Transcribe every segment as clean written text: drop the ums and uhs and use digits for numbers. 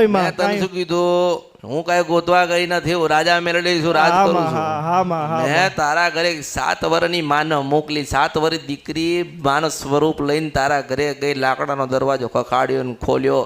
હોય મેં માં. તને શું કીધું? હું કઈ ગોતવા ગઈ નથી, હું રાજા મેલડી છું, રાજ હા કરું માં, છું. હા માં, હા મેં તારા ઘરે 7 વર્ષની માને મોકલી, 7 વર્ષ દીકરી માનસ સ્વરૂપ લઈને તારા ઘરે ગઈ, લાકડાનો દરવાજો ખખાડ્યો ને ખોલ્યો,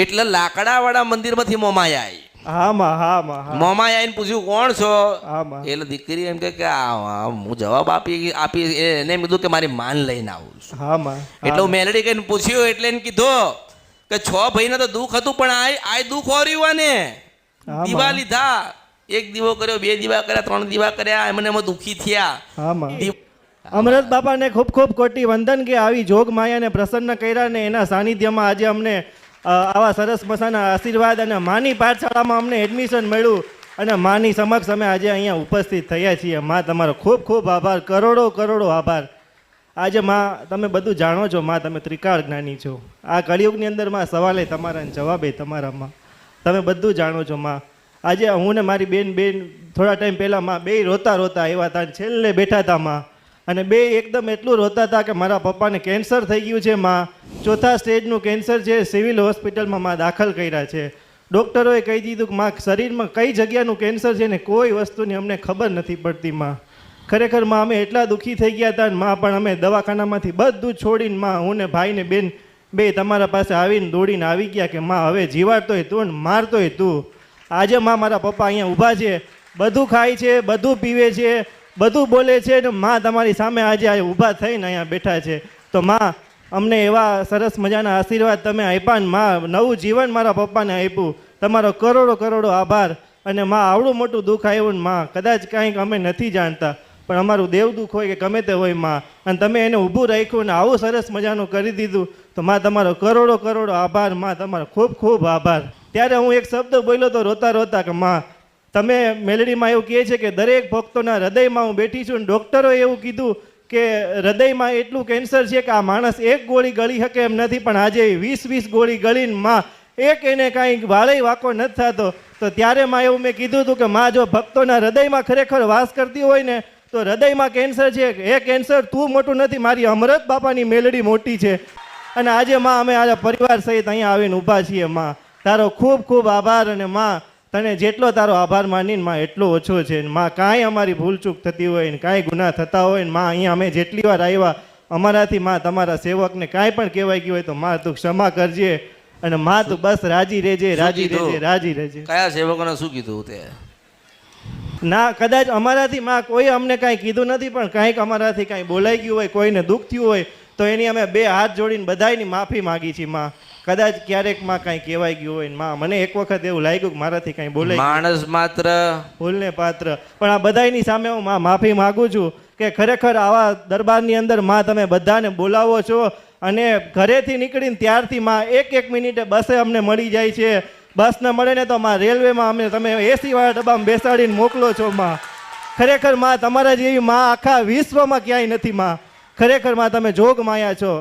એટલે લાકડા વાળા મંદિરમાંથી મોમાઈ આવી. હા માં, હા માં, હા મોમાઈ આવીને પૂછ્યું કોણ છો? હા માં. એટલે દીકરી એમ કે હું જવાબ આપી એને એમ કીધું કે મારી માન લઈને આવું છું. હા માં, એટલે હું મેલડી કહીને પૂછ્યું, એટલે એને કીધું કે 6 ભાઈને તો દુઃખ હતું, પણ આ દુઃખ હોર્યું ને હા દીવા માં. લીધા, 1 દીવો કર્યો, 2 દીવા કર્યા, 3 દીવા કર્યા, એમને એમાં દુઃખી થયા. હા માં. અમરત બાપાને ખૂબ ખૂબ કોટી વંદન કે આવી જોગ માયાને પ્રસન્ન કર્યા ને એના સાનિધ્યમાં આજે અમને આવા સરસ મજાના આશીર્વાદ અને માની પાઠશાળામાં અમને એડમિશન મળ્યું અને માની સમક્ષ અમે આજે અહીંયા ઉપસ્થિત થયા છીએ. માં તમારો ખૂબ ખૂબ આભાર, કરોડો કરોડો આભાર. આજે માં તમે બધું જાણો છો, માં તમે ત્રિકાળ જ્ઞાની છો. આ કળિયુગની અંદર માં સવાલે તમારા અને જવાબે તમારામાં તમે બધું જાણો છો. માં આજે હું ને મારી બેન થોડા ટાઈમ પહેલાં માં બે રોતા આવ્યા હતા, છેલ્લે બેઠા હતા માં, અને બે એકદમ એટલું રોતા હતા કે મારા પપ્પાને કેન્સર થઈ ગયું છે માં, 4થા સ્ટેજનું કેન્સર છે, સિવિલ હોસ્પિટલમાં માં દાખલ કર્યા છે. ડૉક્ટરોએ કહી દીધું કે માં શરીરમાં કઈ જગ્યાનું કેન્સર છે ને કોઈ વસ્તુની અમને ખબર નથી પડતી માં. ખરેખર માં અમે એટલા દુઃખી થઈ ગયા હતા ને માં, પણ અમે દવાખાનામાંથી બધું છોડીને માં, હું ને ભાઈ ને બેન બે તમારા પાસે આવીને દોડીને આવી ગયા કે માં હવે જીવાડતોય તું ને મારતોય તું. આજે માં મારા પપ્પા અહીંયા ઊભા છે, બધું ખાય છે, બધું પીવે છે, બધું બોલે છે ને માં તમારી સામે આજે ઊભા થઈને અહીંયા બેઠા છે. તો માં અમને એવા સરસ મજાના આશીર્વાદ તમે આપ્યા ને માં, નવું જીવન મારા પપ્પાને આપ્યું, તમારો કરોડો કરોડો આભાર. અને માં આવડું મોટું દુઃખ આવ્યું ને માં, કદાચ કાંઈક અમે નથી જાણતા, પણ અમારું દેવ દુઃખ હોય કે ગમે તે હોય માં, અને તમે એને ઊભું રાખ્યું ને આવું સરસ મજાનું કરી દીધું, તો માં તમારો કરોડો કરોડો આભાર. માં તમારો ખૂબ ખૂબ આભાર. ત્યારે હું એક શબ્દ બોલ્યો તો રોતા કે માં તમે મેલડીમાં એવું કહે છે કે દરેક ભક્તોના હૃદયમાં હું બેઠી છું, ને ડૉક્ટરોએ એવું કીધું કે હૃદયમાં એટલું કેન્સર છે કે આ માણસ 1 ગોળી ગળી શકે એમ નથી, પણ આજે 20 ગોળી ગળીને માં એક એને કાંઈ વાળે વાંકો નથી થતો. તો ત્યારે માં એવું મેં કીધું હતું કે માં જો ભક્તોના હૃદયમાં ખરેખર વાસ કરતી હોય ને તો હૃદયમાં કેન્સર છે, એ કેન્સર તું મોટું નથી, મારી અમરત બાપાની મેલડી મોટી છે. અને આજે માં અમે આ પરિવાર સહિત અહીંયા આવીને ઊભા છીએ. માં તારો ખૂબ ખૂબ આભાર. અને માં તને જેટલો તારો આભાર માનીને માં એટલો ઓછો છે. માં કાંઈ અમારી ભૂલચૂક થતી હોય ને કાંઈ ગુનાહ થતા હોય ને માં અહીંયા અમે જેટલી વાર આવ્યા અમારાથી માં તમારા સેવકને કાંઈ પણ કહેવાય ગયું હોય તો માં તું ક્ષમા કરજે. અને માં તું બસ રાજી રહેજે, રાજી રહેજે, રાજી રહેજે. કયા સેવકોને શું કીધું તે? ના કદાચ અમારાથી માં કોઈ અમને કાંઈ કીધું નથી, પણ કાંઈક અમારાથી કાંઈ બોલાઈ ગયું હોય, કોઈને દુઃખ થયું હોય તો એની અમે 2 હાથ જોડીને બધાયની માફી માગી છીએ. માં કદાચ ક્યારેક માં કાંઈ કહેવાય ગયું હોય ને માં મને એક વખત એવું લાગ્યું કે મારાથી કાંઈ બોલાય, માણસ માત્ર ભૂલને પાત્ર, પણ આ બધાયની સામે હું માં માફી માગું છું કે ખરેખર આવા દરબારની અંદર માં તમે બધાને બોલાવો છો, અને ઘરેથી નીકળીને ત્યારથી માં 1 મિનિટે બસે અમને મળી જાય છે. બસ ન મળે ને તો માં રેલવેમાં અમે તમે AC વાળા ડબ્બામાં બેસાડીને મોકલો છો. માં ખરેખર માં તમારા જેવી માં આખા વિશ્વમાં ક્યાંય નથી. માં ખરેખર માં તમે જોગ માયા છો.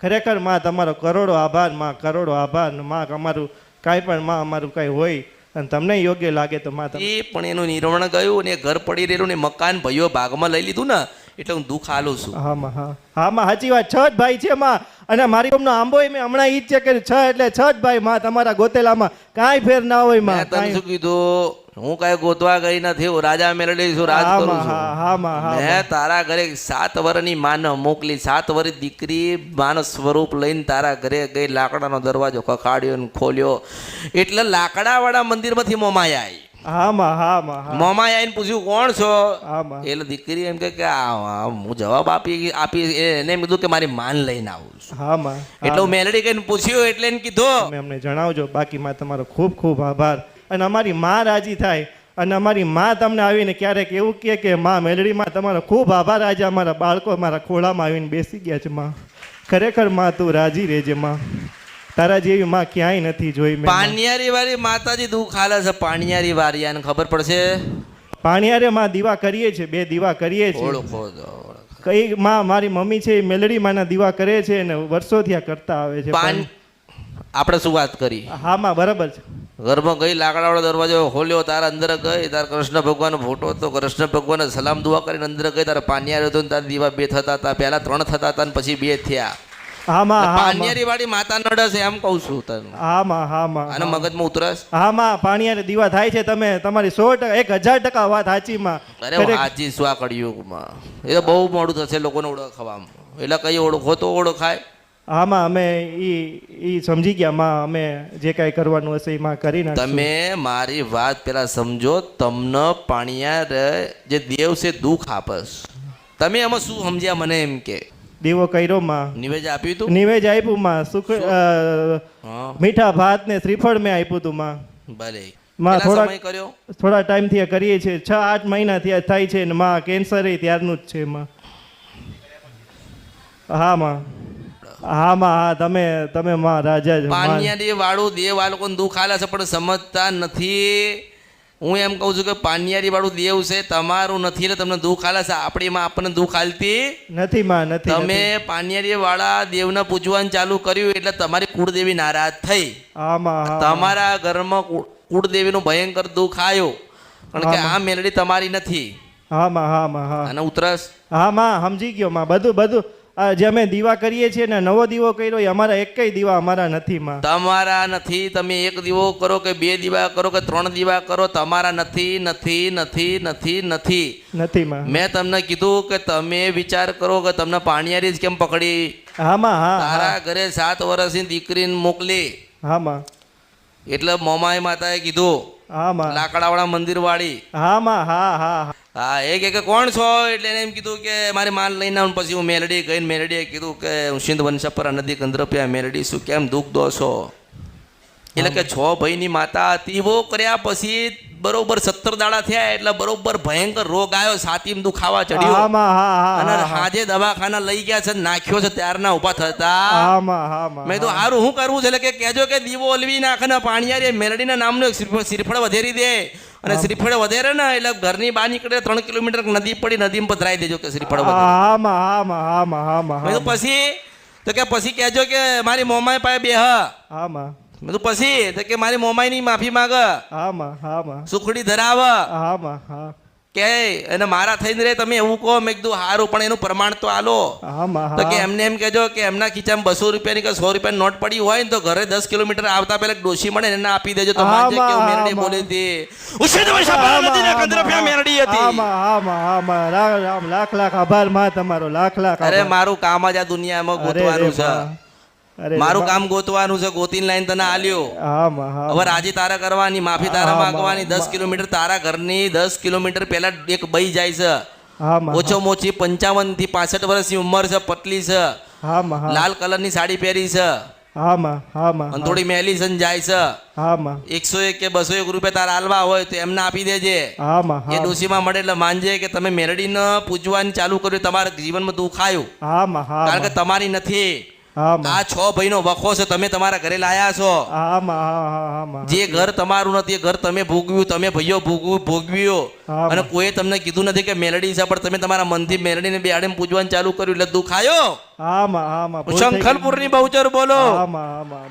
ખરેખર માં તમારો કરોડો આભાર. માં કરોડો આભાર. માં અમારું કાંઈ પણ માં અમારું કાંઈ હોય અને તમને યોગ્ય લાગે તો માં એ પણ એનું નિર્વણ ગયું ને ઘર પડી રહેલું ને મકાન ભાઈઓ ભાગમાં લઈ લીધું ને એટલે હું દુઃખ આલું છું. હા માં, હા માં સાચી વાત. 6 જ ભાઈ છે માં, અને મારી અમનો આંબોય મેં હમણાં ઈ જ છે કે 6 એટલે 6 જ ભાઈ. માં તમારા ગોતેલામાં કાંઈ ફેર ના હોય. માં તને શું કીધું? હું કઈ ગોતવા ગઈ નથી, હું રાજા મેલડી છું, રાજ કરું છું. હા માં, મેં તારા ઘરે 7 વર્ષની માને મોકલી, 7 વર્ષ દીકરી માનસ સ્વરૂપ લઈને તારા ઘરે ગઈ, લાકડાનો દરવાજો ખખાડ્યો ને ખોલ્યો, એટલે લાકડા વાળા મંદિરમાંથી મોમાઈ આવી. હા માં, હા માં, મોમાઈ આવીને પૂછ્યું કોણ છો? હા માં. એટલે દીકરી એમ કે હું જવાબ આપી એને એમ કીધું કે મારી માન લઈને આવું છું. હા માં. એટલે હું મેલડી કહીને પૂછ્યું, એટલે એને કીધું તમે અમને જણાવજો. બાકી માં તમારો ખૂબ ખૂબ આભાર. અને અમારી માં રાજી થાય, અને અમારી માં તમને આવીને ક્યારેક એવું કહે કે માં મેલડીમાં તમારો ખૂબ આભાર, આજે અમારા બાળકો અમારા ખોળામાં આવીને બેસી ગયા છે. માં ખરેખર માં તું રાજી રહેજે. માં તારા જેવી માં ક્યાંય નથી જોઈ. પાણિયારી વાળી માતાજી દુઃખ હાલે છે. પાણિયારી વાળી આને ખબર પડશે? પાણિયારે માં દીવા કરીએ છીએ, 2 દીવા કરીએ છીએ. ઓળખો કઈ માં મારી મમ્મી છે એ મેલડી માના દીવા કરે છે અને વર્ષોથી આ કરતા આવે છે. આપણે શું વાત કરી? હા માં બરાબર છે. ઘરમાં ગઈ, લાકડાવાળો દરવાજો ખોલ્યો, તારા અંદર ગઈ, તારા કૃષ્ણ ભગવાનનો ફોટો હતો, કૃષ્ણ ભગવાનને સલામ દુઆ કરીને અંદર ગઈ, તારા પાનિયાર હતો ને તારા દીવા 2 થતા હતા, પહેલા 3 થતા હતા ને પછી 2 થયા. હા માં હા માં પાનિયારી વાળી માતા નડસ એમ કહું છું તને હા માં હા માં આને મગજમાં ઉતરસ હા માં પાણીયારે દીવા થાય છે તમે તમારી 100% 1000% વાત સાચી માં અરે હાજી સ્વા કળિયુગમાં એ તો બહુ મોડું થશે લોકોને ઓળખવામાં એટલે કઈ ઓળખો તો ઓળખાય હા માં અમે ઈ સમજી ગયા માં અમે જે કાંઈ કરવાનું હશે એ માં કરી નાખશું તમે મારી વાત પેલા સમજો તમને પાણિયાર જે દેવ છે દુઃખ આપસ તમે એમાં શું સમજ્યા મને એમ કે દીવો કર્યો માં નિવેદ આપ્યું તું નિવેજ આપ્યું માં હા મીઠા ભાત ને શ્રીફળ મેં આપ્યું તું માં ભલે માં કેટલા સમય કર્યો થોડા ટાઈમથી આ કરીએ છીએ 6-8 મહિના થી આ થાય છે ને માં કેન્સર એ ત્યારનું જ છે માં હા માં હા માં હા તમે માં રાજા છો માં. પાનિયારી વાળું દેવ આ લોકોને દુઃખ આલે છે પણ સમજતા નથી હું એમ કહું છું કે પાનિયારી વાળું દેવ છે તમારું નથી એટલે તમને દુઃખ આલે છે આપણી માં આપણને દુઃખ આલતી નથી માં નથી તમે પાનિયારી વાળા દેવને પૂજવાનું ચાલુ કર્યું એટલે તમારી કુળદેવી નારાજ થઈ હા માં હા તમારા ઘરમાં કુળદેવીનું ભયંકર દુઃખ આવ્યું કારણ કે આ મેલડી તમારી નથી હા માં હા માં હા અને ઉતરસ હા માં સમજી ગયો માં બધું આ જે અમે દીવા કરીએ છીએ ને નવો દીવો કર્યો એ અમારા એકેય દીવા અમારા નથી માં તમારા નથી તમે એક દીવો કરો કે 2 દીવા કરો કે 3 દીવા કરો તમારા નથી નથી નથી નથી નથી નથી માં મેં તમને કીધું કે તમે વિચાર કરો કે તમને પાણિયારી જ કેમ પકડી હા માં હા તારા ઘરે 7 વર્ષની દીકરીને મોકલી હા માં એટલે મોમાઈ માતાએ કીધું હા માં લાકડાવાળા મંદિર વાળી હા માં હા હા હા હા એ કે કોણ છો એટલે એને એમ કીધું કે મારી માલ લઈને આવું પછી હું મેલડી ગઈને મેલડીએ કીધું કે હું સિંધ વંશપરા નદી કંદ્રપ્યા મેલડી શું કેમ દુઃખ દો છો એટલે કે 6 ભાઈની માતા હતી એવો કર્યા પછી બરોબર 17 દાડા થયા એટલે બરોબર ભયંકર રોગ આવ્યો છાતીમાં દુખાવા હા ચડ્યો માં હા હા અને હા હાજે દવાખાના લઈ ગયા છે નાખ્યો છે ત્યારના ઉભા થતા હા માં હા માં મેં તો સારું શું કરવું છે એટલે કે કહેજો કે દીવો ઓલવી નાખે ને પાણીયારી મેલડીના નામનું એક શ્રીફળ વધેરી દે અને શ્રીફળ વધેરે ને એટલે ઘરની બહાર નીકળે 3 કિલોમીટર નદી પડી નદીમાં પધરાઈ દેજો કે શ્રીફળ વધેરે હા માં હા માં હા માં હા માં મેં તો પછી તો કે પછી કહેજો કે મારી મોમાઈ પાસે બેહ હા માં મેં તો પછી તો કે મારી મોમાઈની માફી માગ હા માં હા માં સુખડી ધરાવ હા માં હા કે એને મારા થઈને રે તમે એવું કહો મેં કીધું સારું પણ એનું પ્રમાણ તો આલો હા માં તો કે હા એમને એમ કહેજો કે એમના ખીચામાં 200 રૂપિયાની કે 100 રૂપિયાની નોટ પડી હોય ને તો ઘરે 10 કિલોમીટર આવતા પહેલા ડોશી મળે ને એને આપી દેજો તો માનજે કે હું મેરડી બોલી હતી ઉછેદ વંશપરા નદીના કંદ્રપ્યા મેરડી હતી હા માં હા માં હા માં રામ લાખ આભાર માં તમારો લાખ અરે આભાર. મારું કામ જ આ દુનિયામાં અરે ગોતવાનું છે માં. અરે મારું માં. કામ ગોતવાનું છે ગોતીને લાઈન તને આલ્યો હા માં હા હવે રાજી તારા કરવાની માફી તારા હા, માંગવાની 10 કિલોમીટર તારા ઘરની 10 કિલોમીટર પહેલા એક બઈ જાય છે હા માં ઓછો મોછી 55 થી 65 વર્ષની ઉંમર છે પતલી છે હા માં હા લાલ કલરની સાડી પહેરી છે હા માં હા માં અને થોડી મેલી છે ને જાય છે હા માં 101 કે 201 રૂપિયા તારા હાલવા હોય તો એમને આપી દેજે હા માં એ હા ડોશીમાં મળે એટલે માનજે કે તમે મેરડીને પૂજવાનું ચાલુ કર્યું તમારા જીવનમાં દુઃખ આવ્યું હા માં હા કારણ કે માં તમારી નથી હા માં આ 6 ભાઈનો વખો છે તમે તમારા ઘરે લાયા છો હા માં હા હા હા માં જે ઘર તમારું નથી એ ઘર તમે ભોગવ્યું તમે ભાઈઓ ભોગવ્યો હા, અને કોઈ તમને કીધું નથી કે મેલડી છે પણ તમે તમારા મનથી મેલડીને બેહાડીને પૂજવાનું ચાલુ કર્યું એટલે દુઃખ આવ્યો હા માં હા માં ભૂલ થઈ ગઈ. શંખલપુરની બહુચર બોલો હા માં હા માં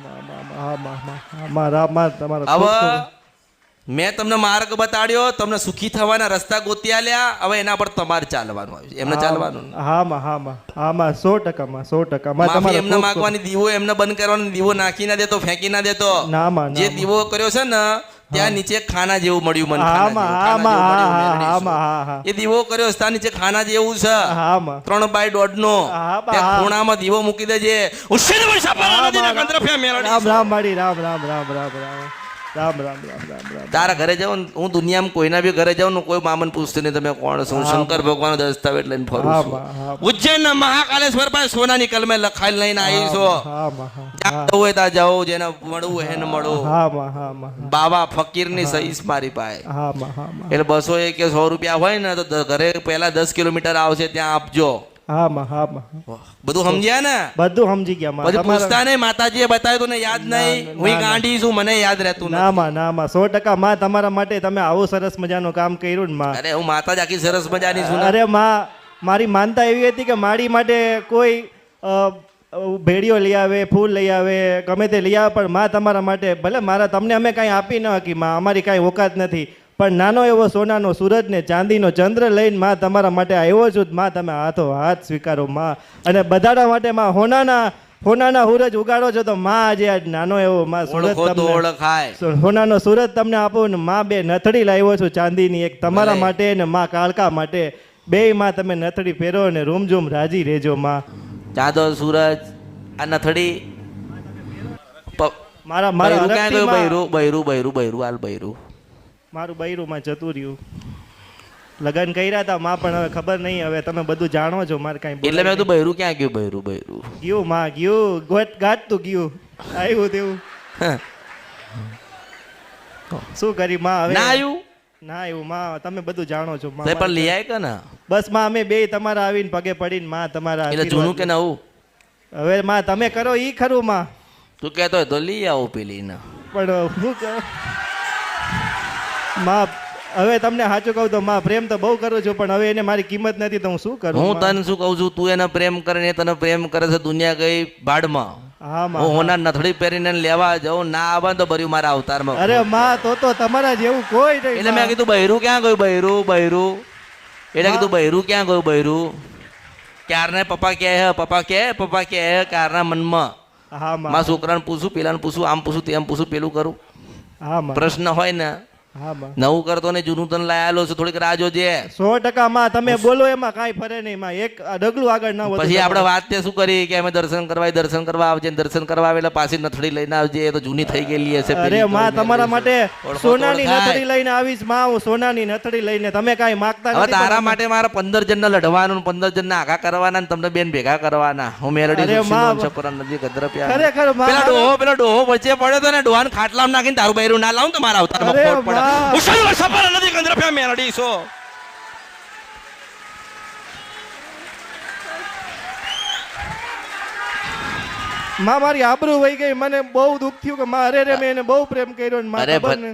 હા માં હા માં રામ માં તમારો ખૂબ હવે ખૂબ. મેં તમને માર્ગ બતાડ્યો તમને સુખી થવાના રસ્તા ગોતી આલ્યા હવે એના પર તમારે ચાલવાનું આવ્યું છે. એમને ચાલવાનું નહીં. હા માં હા માં હા માં 100% માં 100% માં માફી તમારો એમને ખૂબ ખૂબ. માંગવાની દીવો એમને બંધ કરવાનો દીવો નાખી ના દેતો ફેંકી ના દેતો ના માં જે ના માં. દીવો કર્યો છે ને ત્યાં નીચે ખાના જેવું મળ્યું મને હા માં હા માં હા હા હા માં મેલડી હા હા એ દીવો કર્યો છે ત્યાં નીચે ખાના જેવું છે હા માં 3x1.5 નો હા, બા. ત્યાં ખૂણામાં દીવો મૂકી દેજે ઉશ્ચિત વંશપરા નદીના કંદ્રપ્યા મેલડી રામ રામ માડી રામ રામ રામ રામ રામ રામ રામ રામ રામ રામ તારા ઘરે જાઉં ને હું દુનિયામાં કોઈના બી ઘરે જાઉં ને કોઈ મામન પૂછતું નહીં તમે કોણ છો હું શંકર ભગવાનનો દસ્તાવેજ લઈને ફરું હા છું માં હા ઉજ્જૈનના મહાકાલેશ્વર પાસે સોનાની કલમે લખાઈ લઈને આવી છો હા માં હા જ્યાં જવું હોય ત્યાં જાઓ જેને મળવું હોય એને મળો હા માં હા માં બાવા ફકીરની સહીસ મારી પાસે હા માં હા માં એટલે 200 કે 100 રૂપિયા હોય ને તો ઘરે પહેલા 10 કિલોમીટર આવશે ત્યાં આપજો હા માં હા માં બધું સમજ્યા ને બધું સમજી ગયા માં પછી તમારા પૂછતા નહીં માતાજીએ બતાવ્યું તને યાદ નહીં હું ગાંડી છું મને યાદ રહેતું ના માં ના માં 100% માં તમારા માટે તમે આવું સરસ મજાનું કામ કર્યું ને માં અરે હું માતા જ આખી સરસ મજાની છું ને. અરે માં મારી માનતા એવી હતી કે મારી માટે કોઈ ભેડીઓ લઈ આવે ફૂલ લઈ આવે ગમે તે લઈ આવે પણ માં તમારા માટે ભલે મારા તમને અમે કાંઈ આપી ન હકી માં અમારી કાંઈ ઓકાત નથી પણ નાનો એવો સોનાનો સૂરજ ને ચાંદીનો ચંદ્ર લઈને માં તમારા માટે આવ્યો છું માં તમે હાથો હાથ સ્વીકારો માં અને બધાના માટે માં હોનાના હોનાના હુરજ ઉગાડો છો તો માં આજે આજ નાનો એવો માં સુરત ઓળખો તો તમને ઓળખાય. હોનાનો સુરત તમને આપું ને માં બે નથડી લાવ્યો છું ચાંદીની, એક તમારા ભલે. માટે ને માં કાળકા માટે. બેય માં તમે નથડી પહેરો ને રૂમઝૂમ રાજી રહેજો માં. ચાંદો સૂરજ આ નથડી મારા મારા બૈરું ક્યાં હરખથી ગયું? માં- બૈરું હાલ બૈરું. મારું બૈરું માં જતું રહ્યું. લગ્ન કર્યા હતા માં, પણ હવે ખબર નહીં, હવે તમે બધું જાણો છો, મારે કાંઈ એટલે બોલાય મેં કીધું બૈરું ક્યાં ગયું? બૈરું નહીં. ગયું માં ગયું, ગાંઠતું ગયું, આવ્યું તેવું. શું કરી માં હવે? ના આવ્યું ના આવ્યું માં, તમે બધું જાણો છો માં. તે પણ લઈ આય કે ના? બસ માં અમે બે તમારા આવીને પગે પડીને માં તમારા એટલે જૂનું કે આશીર્વાદ. નવું? હવે માં તમે કરો ઈ ખરું માં, તું કહેતો હોય તો લઈ આવું પેલી ને. પણ શું કર માં, હવે તમને સાચું કહું તો માં પ્રેમ તો બહુ કરું છું, પણ હવે એને મારી કિંમત નથી તો હું શું કરું હું માં? તને શું કહું છું, તું એને પ્રેમ કરે ને એ તને પ્રેમ કરે છે, દુનિયા ગઈ ભાડમાં. હા હું માં. હોના નથડી પહેરીને એને લેવા જાઉં, ના આવે ને તો ભર્યું મારા અવતારમાં. અરે માં તો તમારા જેવું કોઈ નહીં એટલે મેં માં. કીધું બૈરું ક્યાં ગયું? બૈરું એટલે કીધું બૈરું ક્યાં ગયું? બૈરું ક્યારને પપ્પા કે ક્યારના મનમાં હા માં. માં છોકરાને પૂછું, પેલાને પૂછું, આમ પૂછું, તેમ પૂછું, પેલું કરું. હા માં. પ્રશ્ન હોય ને, હા માં. નવું કરતો ને જૂનું તને લાયેલો છે, થોડીક રાહ જોજે. 100% માં તમે બોલો એમાં કાંઈ ફરે નહીં માં, એક ડગલું આગળ ના વધો. પછી આપણે વાત તે શું કરી કે અમે દર્શન કરવા આવજે ને દર્શન કરવા આવે એટલે પાછી નથડી લઈને આવજે, એ તો જૂની થઈ ગયેલી હશે. અરે પેલી તો માં તમારા માટે ઓળખો તો સોનાની ઓળખાય. નથડી લઈને આવીશ માં, હું સોનાની નથડી લઈને. તમે કાંઈ માગતા હવે નથી તારા પણ માટે મારે 15 જણને લડવાનું, 15 જણને આગા કરવાના ને તમને બેન ભેગા કરવાના. હું મેરડી અરે માં, છપરા નદી ગદ્રપ્યા. ખરેખર માં પેલો ડોહો વચ્ચે પડ્યો તો ને, ડોહાને ખાટલામાં નાખીને તારું બૈરું ના લાવું તો મારા અવતારમાં અરે ખોટ પડે. માં. હું છપરા નદી ગદ્રપ્યા મેરડી છો. માં મારી આબરૂ વહી ગઈ, મને બહુ દુઃખ થયું કે માં, અરે મેં એને બહુ પ્રેમ કર્યો ને માં, અરે ખબર ને.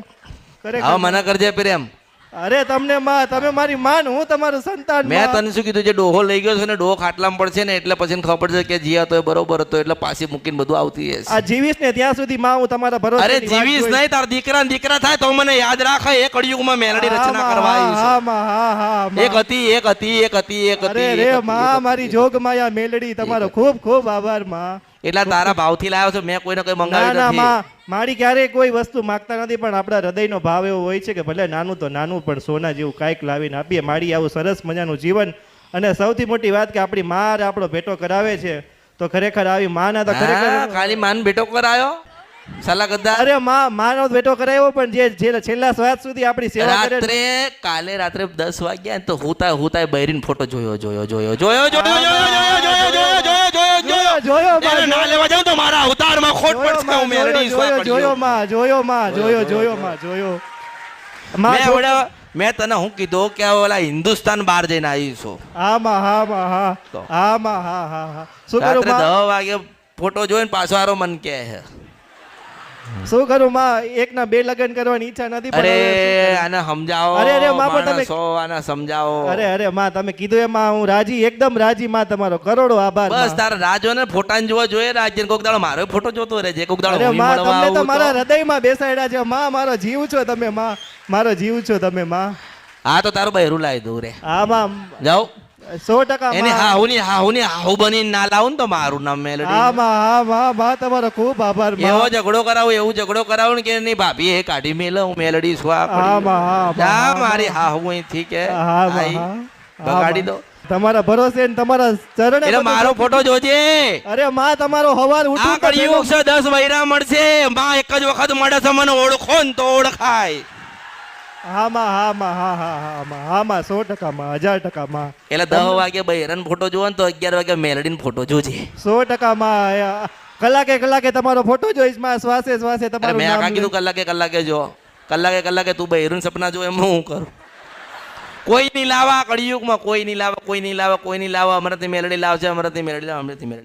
ખરેખર હવે મને કરજે પ્રેમ. અરે તમને માં, તમે મારી માં ને હું તમારું સંતાન મેં માં. તને શું કીધું, જે ડોહો લઈ ગયો છે ને, ડોહો ખાટલામાં પડશે ને એટલે પછી એને ખબર પડશે કે જી હતો એ બરોબર હતો, એટલે પાછી મૂકીને બધું આવતી હશે. આ જીવીશ ને ત્યાં સુધી માં હું તમારા ભરોસે અરે જીવીશ નહીં, તાર દીકરા ને દીકરા થાય તો મને યાદ રાખે. એ કળિયુગમાં મેલડી રચના કરવા આવી છે. હા માં, હા હા માં. એક હતી. અરે રે માં, મારી જોગ માયા મેલડી, તમારો ખૂબ ખૂબ આભાર માં. એટલા તારા ભાવથી લાવ્યો છું, મેં કોઈને કોઈ ના મંગાવ્યું ના નથી. માં, મારી ક્યારેય કોઈ વસ્તુ માગતા નથી, પણ આપણા હૃદયનો ભાવ એવો હોય છે કે ભલે નાનું તો નાનું, પણ સોના જેવું કાંઈક લાવીને આપીએ. મારી આવું સરસ મજાનું જીવન, અને સૌથી મોટી વાત કે આપણી માં આપણો ભેટો કરાવે છે, તો ખરેખર આવી માં ના તો હા, ખરેખર. ખાલી માન ભેટો કરાયો સાલા ગદ્દાર. અરે માનો ભેટો કરાવ્યો, પણ જે છેલ્લા શ્વાસ સુધી આપણી સેવા કરે. કાલે રાત્રે 10 વાગ્યા ને તો હુતાય બૈરીન ફોટો જોયો. જોયો માં, એને ના લેવા જાઉં તો મારા અવતારમાં ખોટ પડશે. હું મેલડી છું આ જોયો કળિયુગ. માં. મેં તને હું કીધું કે આ ઓલા હિન્દુસ્તાન બહાર જઈને આવી છું. તો. શું કરું રાત્રે માં? 10 વાગે ફોટો જોઈને પાછો આરો મન કે હે. શું કરું માં? એકના બે લગ્ન કરવાની ઈચ્છા નથી, પણ અરે હવે શું કરું? આને સમજાવો. અરે, માં, પણ તમે- માણસો, આને સમજાવો. અરે માં, તમે કીધું એમાં હું રાજી, એકદમ રાજી માં, તમારો કરોડો આભાર બસ માં. તારા રાજો ને ફોટાને જોવા જોઈએ. રાજ્ય કોક દાડો મારો ફોટો જોતો રહેજે. કોક દાડો અરે હું માં, મળવા તમને તો આવું મારા તો. હૃદયમાં બેસાડ્યા છે માં, મારો જીવ છો તમે માં, મારો જીવ છો તમે માં. હા તો તારું બહેરું લાવી દઉં રે. હા માં, જાઓ 100% એની માં. હાહુ બની ના લાવું ને તો મારું નામ હા મેલડી. માં, તમારો ખૂબ આભાર એવો માં. ઝઘડો કરાવું, એવું ઝઘડો કરાવું ને કે એની ભાભી એ કાઢી મેલે, હું મેલડી છું આ હા કળી. માં, હા જા માં, મારી હાહુ અહીંથી કે હા માં, આઈ. હા. બગાડી દો. તમારા ભરોસે ને તમારા ચરણે એટલે બધું મારો બધું. ફોટો જોજે. અરે માં, તમારો હવાર આ ઉઠું તો કળિયુગ છે, 10 વૈરા મળશે. માં એક જ વખત મળે છે, મને ઓળખો ને તો ઓળખાય. હા માં 100% માં, 1000% માં, એટલે 10 વાગે બહેરન ફોટો જોવો ને તો 11 વાગે મેલડીનો ફોટો જોજે. 100% માં. કલાકે તમારો ફોટો જોઈશ માં, શ્વાસે શ્વાસે અરે તમારું મેં નામ આખા કીધું કલાકે જો. કલાકે તું બહેરું સપના જો, એમ હું કરું. કોઈ નહીં લાવા કળિયુગમાં, કોઈ નહીં લાવા. અમરતી મેલડી લાવશે, અમરતી મેલડી.